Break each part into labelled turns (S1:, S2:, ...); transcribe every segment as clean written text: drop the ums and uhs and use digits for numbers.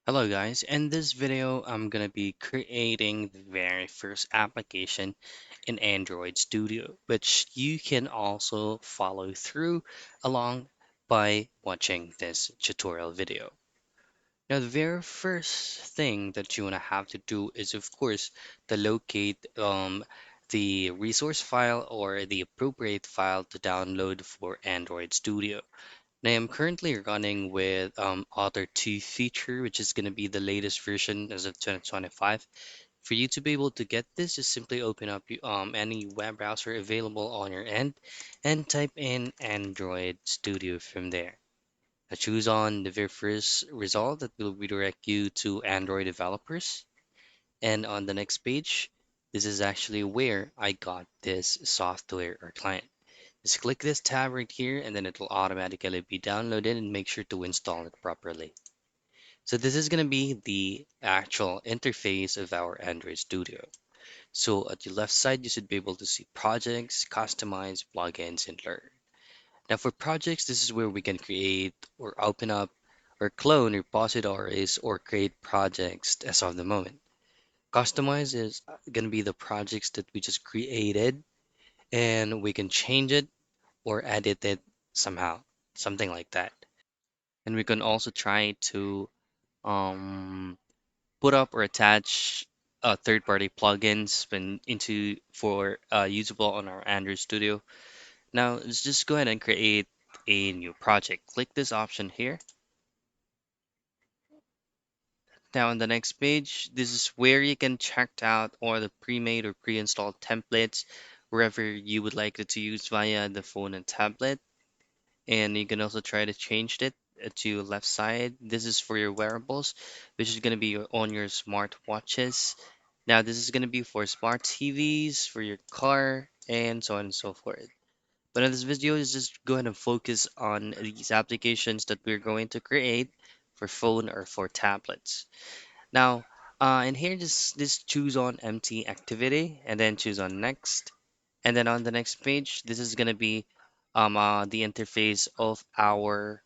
S1: Hello guys, in this video I'm gonna be creating the very first application in Android Studio, which you can also follow through along by watching this tutorial video. Now the very first thing that you wanna have to do is of course to locate the resource file or the appropriate file to download for Android Studio. I am currently running with Author 2 feature, which is going to be the latest version as of 2025. For you to be able to get this, just simply open up any web browser available on your end and type in Android Studio from there. Now choose on the very first result that will redirect you to Android developers. And on the next page, this is actually where I got this software or client. Just click this tab right here and then it will automatically be downloaded and make sure to install it properly. So this is going to be the actual interface of our Android Studio. So at the left side, you should be able to see projects, customize, plugins, and learn. Now for projects, this is where we can create or open up or clone repositories or create projects as of the moment. Customize is going to be the projects that we just created and we can change it or edit it somehow, something like that. And we can also try to um, put up or attach third-party plugins when into for usable on our Android Studio. Now let's just go ahead and create a new project. Click this option here. Now on the next page, this is where you can check out all the pre-made or pre-installed templates wherever you would like it to use via the phone and tablet. And you can also try to change it to left side. This is for your wearables, which is going to be on your smart watches. Now this is going to be for smart TVs, for your car, and so on and so forth. But in this video is just go ahead and focus on these applications that we're going to create for phone or for tablets. Now, in here, just choose on empty activity and then choose on next. And then on the next page, this is going to be the interface of our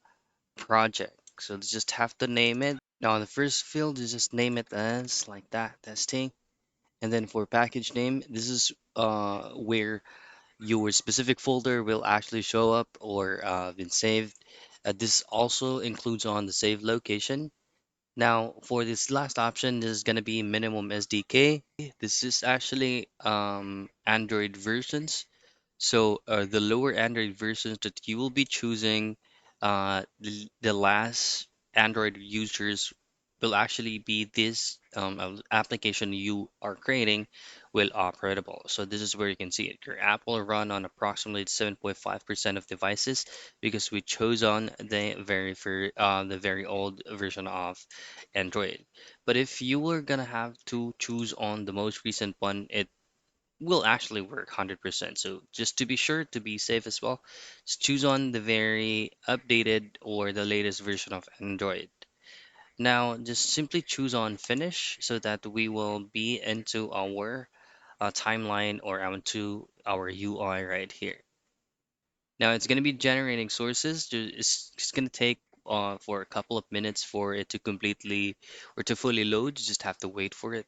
S1: project. So just have to name it. Now, on the first field, you just name it as like that, testing. And then for package name, this is where your specific folder will actually show up or been saved. This also includes on the save location. Now, for this last option, this is going to be minimum SDK. This is actually Android versions. So the lower Android versions that you will be choosing, the last Android users will actually be this application you are creating will operable. So this is where you can see it. Your app will run on approximately 7.5% of devices because we chose on the very old version of Android. But if you were gonna have to choose on the most recent one, it will actually work 100%. So just to be sure to be safe as well, just choose on the very updated or the latest version of Android. Now just simply choose on finish so that we will be into our timeline or onto our UI right here. Now it's going to be generating sources. It's just going to take for a couple of minutes for it to completely or to fully load. You just have to wait for it.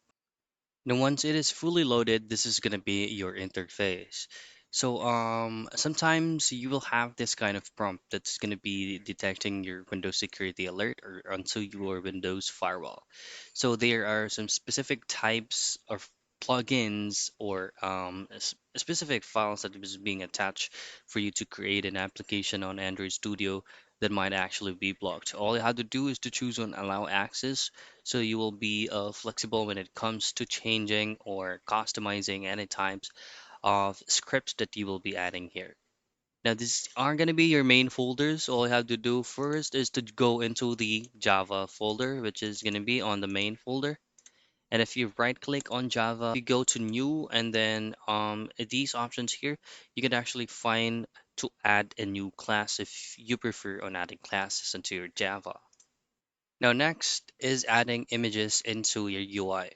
S1: Now, once it is fully loaded, this is going to be your interface. So, sometimes you will have this kind of prompt that's going to be detecting your Windows security alert or onto your Windows firewall. So, there are some specific types of plugins or specific files that is being attached for you to create an application on Android Studio that might actually be blocked. All you have to do is to choose on allow access so you will be flexible when it comes to changing or customizing any types of scripts that you will be adding here. Now, these are going to be your main folders. All you have to do first is to go into the Java folder, which is going to be on the main folder. And if you right click on Java, you go to new and then these options here, you can actually find to add a new class if you prefer on adding classes into your Java. Now, next is adding images into your UI.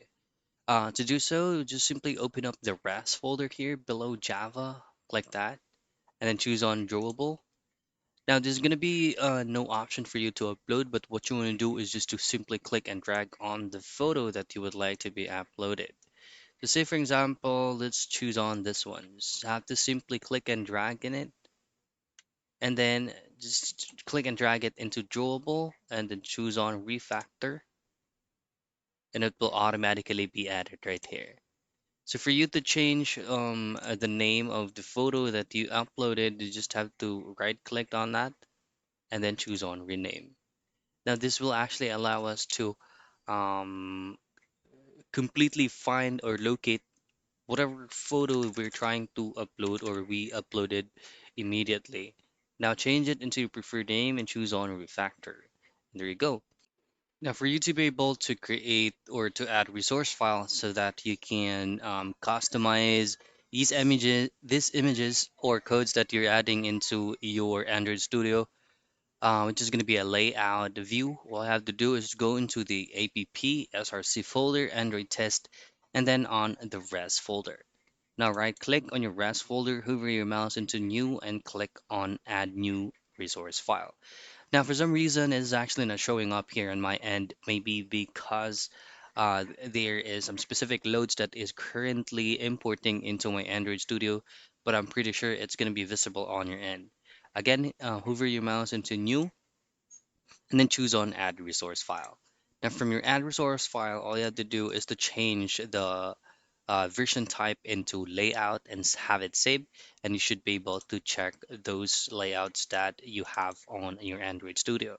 S1: To do so, just simply open up the RAS folder here below Java, like that, and then choose on drawable. Now, there's going to be no option for you to upload, but what you want to do is just to simply click and drag on the photo that you would like to be uploaded. So say, for example, let's choose on this one. Just have to simply click and drag in it, and then just click and drag it into drawable, and then choose on refactor, and it will automatically be added right here. So for you to change the name of the photo that you uploaded, you just have to right click on that and then choose on rename. Now this will actually allow us to um, completely find or locate whatever photo we're trying to upload or we uploaded immediately. Now change it into your preferred name and choose on refactor. There you go. Now, for you to be able to create or to add resource files so that you can customize these images or codes that you're adding into your Android Studio, which is going to be a layout view. All I have to do is go into the app src folder, Android test, and then on the res folder. Now, right click on your res folder, hover your mouse into new, and click on add new resource file. Now, for some reason, it's actually not showing up here on my end, maybe because there is some specific loads that is currently importing into my Android Studio, but I'm pretty sure it's going to be visible on your end. Again, hover your mouse into New, and then choose on Add Resource File. Now, from your Add Resource File, all you have to do is to change the version type into layout and have it saved, and you should be able to check those layouts that you have on your Android Studio.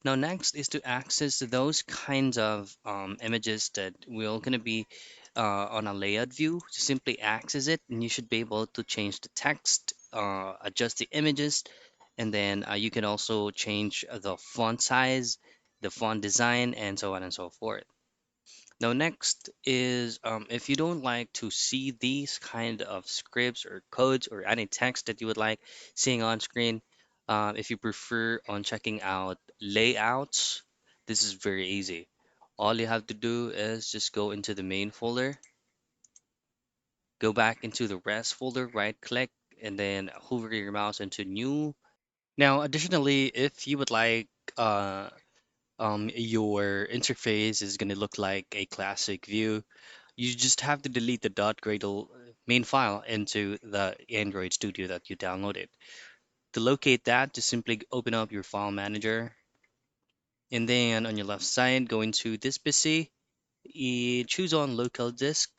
S1: Now, next is to access those kinds of images that we're going to be on a layout view. Simply access it, and you should be able to change the text, adjust the images, and then you can also change the font size, the font design, and so on and so forth. Now, next is if you don't like to see these kind of scripts or codes or any text that you would like seeing on screen, if you prefer on checking out layouts, this is very easy. All you have to do is just go into the main folder, go back into the rest folder, right click, and then hover your mouse into new. Now, additionally, if you would like your interface is going to look like a classic view, you just have to delete the .gradle main file into the Android Studio that you downloaded. To locate that, just simply open up your file manager, and then on your left side, go into this PC, choose on local disk,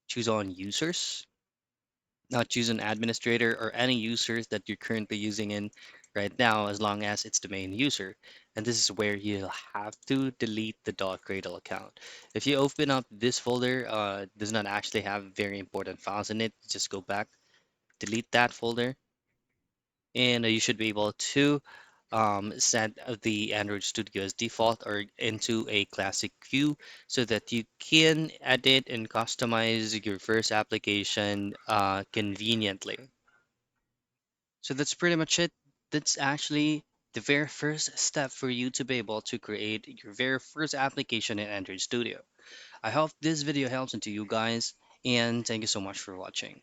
S1: choose on users. Now choose an administrator or any users that you're currently using in right now, as long as it's the main user. And this is where you'll have to delete the .gradle account. If you open up this folder, it does not actually have very important files in it. Just go back, delete that folder, and you should be able to set the Android Studio as default or into a classic view so that you can edit and customize your first application conveniently. So that's pretty much it. That's actually the very first step for you to be able to create your very first application in Android Studio. I hope this video helps into you guys, and thank you so much for watching.